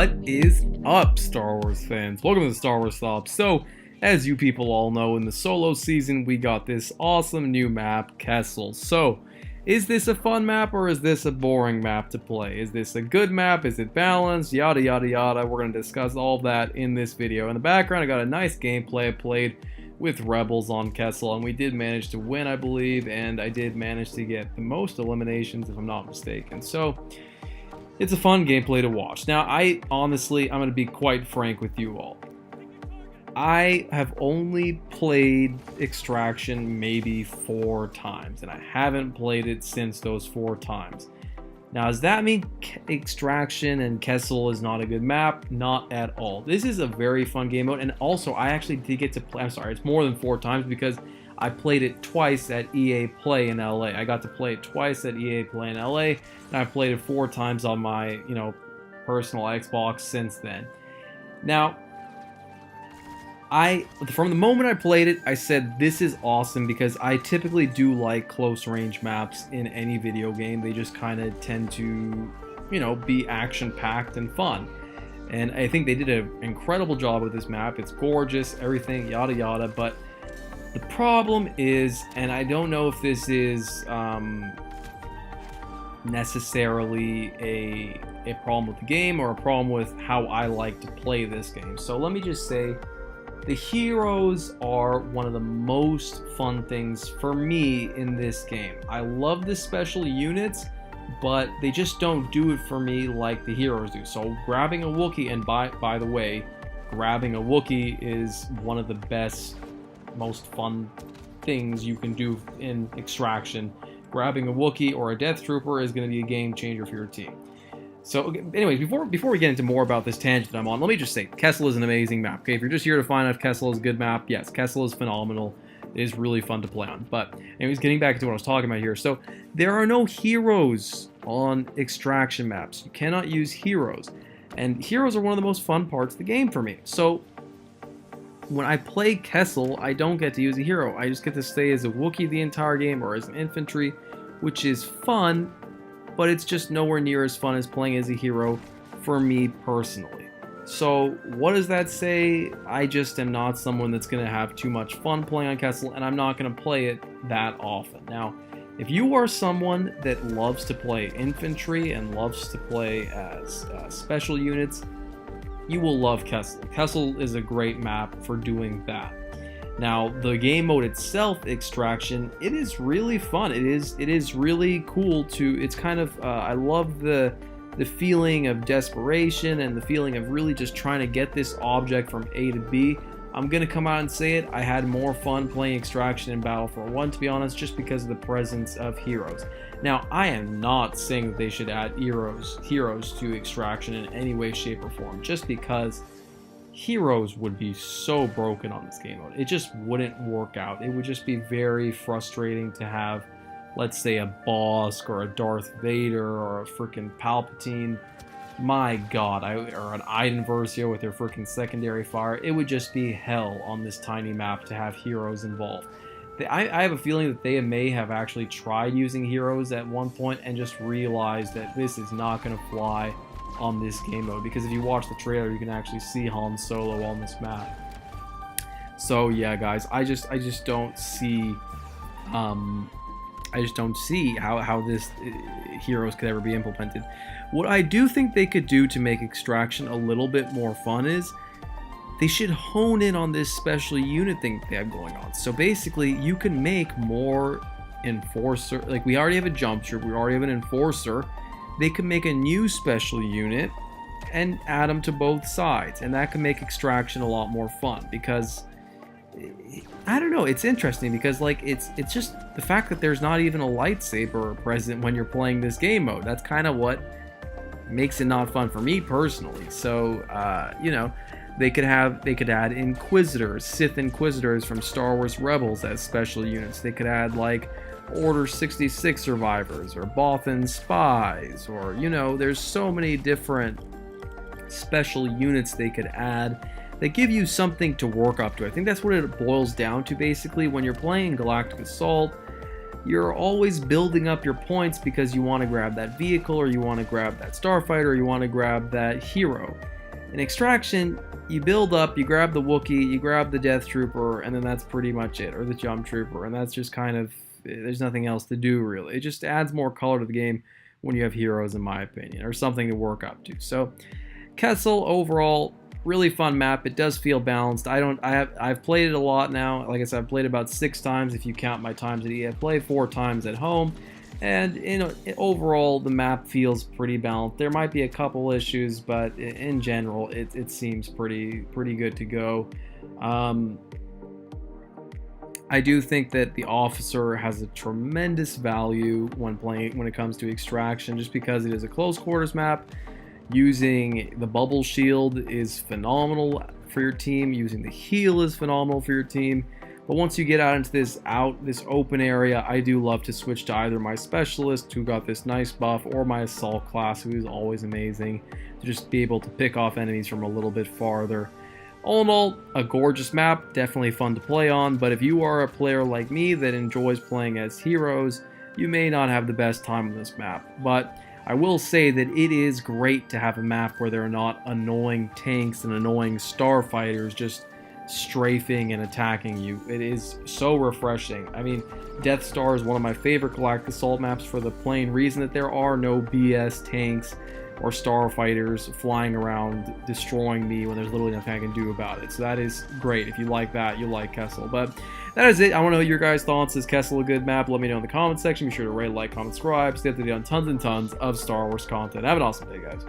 What is up, Star Wars fans? Welcome to the Star Wars Stop. So, as you people all know, in the solo season, we got this awesome new map, Kessel. So, is this a fun map or is this a boring map to play? Is this a good map? Is it balanced? Yada yada yada. We're going to discuss all of that in this video. In the background, I got a nice gameplay I played with Rebels on Kessel, and we did manage to win, I believe, and I did manage to get the most eliminations, if I'm not mistaken. So, it's a fun gameplay to watch. Now, I'm going to be quite frank with you all. I have only played Extraction maybe 4 times, and I haven't played it since those 4 times. Now, does that mean Extraction and Kessel is not a good map? Not at all. This is a very fun game mode, and also I actually did get to play, I'm sorry, it's more than 4 times because I played it twice at EA Play in LA. I got to play it twice at EA Play in LA, and I've played it 4 times on my, personal Xbox since then. Now, from the moment I played it, I said this is awesome because I typically do like close range maps in any video game. They just kind of tend to, be action packed and fun. And I think they did an incredible job with this map. It's gorgeous, everything, yada yada, but the problem is, and I don't know if this is necessarily a problem with the game or a problem with how I like to play this game. So let me just say, the heroes are one of the most fun things for me in this game. I love the special units, but they just don't do it for me like the heroes do. So grabbing a Wookiee, and by the way, grabbing a Wookiee is one of the best, most fun things you can do in Extraction. Grabbing a Wookiee or a Death Trooper is going to be a game changer for your team. So, anyways, before we get into more about this tangent I'm on, let me just say, Kessel is an amazing map. Okay, if you're just here to find out if Kessel is a good map, yes, Kessel is phenomenal. It is really fun to play on. But, anyways, getting back to what I was talking about here. So, there are no heroes on Extraction maps. You cannot use heroes. And heroes are one of the most fun parts of the game for me. So, when I play Kessel, I don't get to use a hero. I just get to stay as a Wookiee the entire game or as an infantry, which is fun, but it's just nowhere near as fun as playing as a hero for me personally. So what does that say? I just am not someone that's going to have too much fun playing on Kessel, and I'm not going to play it that often. Now, if you are someone that loves to play infantry and loves to play as special units, you will love Kessel. Kessel is a great map for doing that. Now, the game mode itself, Extraction, it is really fun. It is really cool it's kind of, I love the feeling of desperation and the feeling of really just trying to get this object from A to B. I'm going to come out and say it, I had more fun playing Extraction in Battlefront 1, to be honest, just because of the presence of heroes. Now, I am not saying that they should add heroes to Extraction in any way, shape, or form, just because heroes would be so broken on this game mode. It just wouldn't work out. It would just be very frustrating to have, let's say, a Bosk or a Darth Vader or a freaking Palpatine. My god, or an Iden Versio with their freaking secondary fire. It would just be hell on this tiny map to have heroes involved. I have a feeling that they may have actually tried using heroes at one point and just realized that this is not going to fly on this game mode, because if you watch the trailer, you can actually see Han Solo on this map. So yeah, guys, I just don't see how this heroes could ever be implemented. What I do think they could do to make Extraction a little bit more fun is they should hone in on this special unit thing they have going on. So basically, you can make more Enforcer. Like, we already have a Jump Troop, we already have an Enforcer. They could make a new special unit and add them to both sides, and that can make Extraction a lot more fun, because I don't know, it's interesting because it's just the fact that there's not even a lightsaber present when you're playing this game mode. That's kind of what makes it not fun for me personally. So they could add Inquisitors, Sith Inquisitors from Star Wars Rebels as special units. They could add like Order 66 survivors or Bothan spies, or there's so many different special units they could add that give you something to work up to. I think that's what it boils down to basically. When you're playing Galactic Assault, you're always building up your points because you want to grab that vehicle, or you want to grab that starfighter, or you want to grab that hero. In Extraction, you build up, you grab the Wookiee, you grab the Death Trooper, and then that's pretty much it, or the Jump Trooper, and that's just kind of, there's nothing else to do really. It just adds more color to the game when you have heroes, in my opinion, or something to work up to. So Kessel overall, really fun map. It does feel balanced. I've played it a lot now. Like I said, I've played it about 6 times if you count my times at EA Play, 4 times at home. And overall, the map feels pretty balanced. There might be a couple issues, but in general, it seems pretty good to go. I do think that the Officer has a tremendous value when it comes to Extraction, just because it is a close quarters map. Using the bubble shield is phenomenal for your team. Using the heal is phenomenal for your team. But once you get out into this open area, I do love to switch to either my Specialist, who got this nice buff, or my Assault class, who is always amazing, to just be able to pick off enemies from a little bit farther. All in all, a gorgeous map, definitely fun to play on, but if you are a player like me that enjoys playing as heroes, you may not have the best time on this map. But I will say that it is great to have a map where there are not annoying tanks and annoying starfighters just strafing and attacking you. It is so refreshing. I mean, Death Star is one of my favorite Galactic Assault maps for the plain reason that there are no BS tanks or starfighters flying around destroying me when there's literally nothing I can do about it. So that is great. If you like that, you like Kessel. But that is it. I want to know your guys' thoughts. Is Kessel a good map? Let me know in the comments section. Be sure to rate, like, comment, subscribe. Stay up to date on tons and tons of Star Wars content. Have an awesome day, guys.